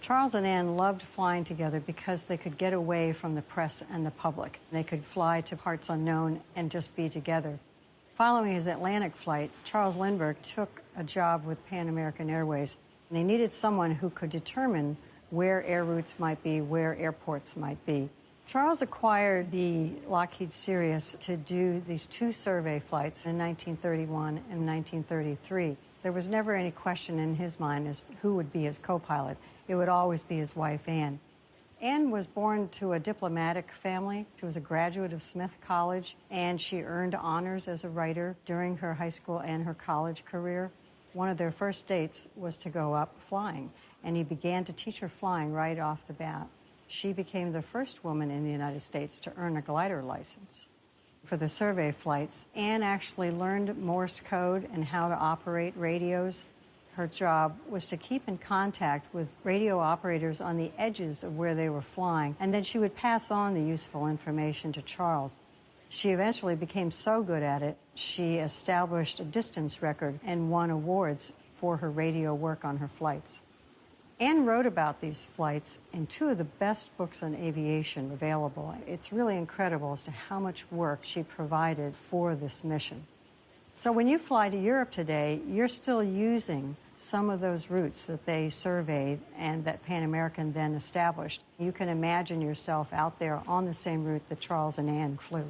Charles and Anne loved flying together because they could get away from the press and the public. They could fly to parts unknown and just be together. Following his Atlantic flight, Charles Lindbergh took a job with Pan American Airways, and they needed someone who could determine where air routes might be, where airports might be. Charles acquired the Lockheed Sirius to do these 2 survey flights in 1931 and 1933. There was never any question in his mind as to who would be his co-pilot. It would always be his wife, Anne. Anne was born to a diplomatic family. She was a graduate of Smith College, and she earned honors as a writer during her high school and her college career. One of their first dates was to go up flying, and he began to teach her flying right off the bat. She became the first woman in the United States to earn a glider license. For the survey flights, Anne actually learned Morse code and how to operate radios. Her job was to keep in contact with radio operators on the edges of where they were flying, and then she would pass on the useful information to Charles. She eventually became so good at it, she established a distance record and won awards for her radio work on her flights. Anne wrote about these flights in 2 of the best books on aviation available. It's really incredible as to how much work she provided for this mission. So when you fly to Europe today, you're still using some of those routes that they surveyed and that Pan American then established. You can imagine yourself out there on the same route that Charles and Anne flew.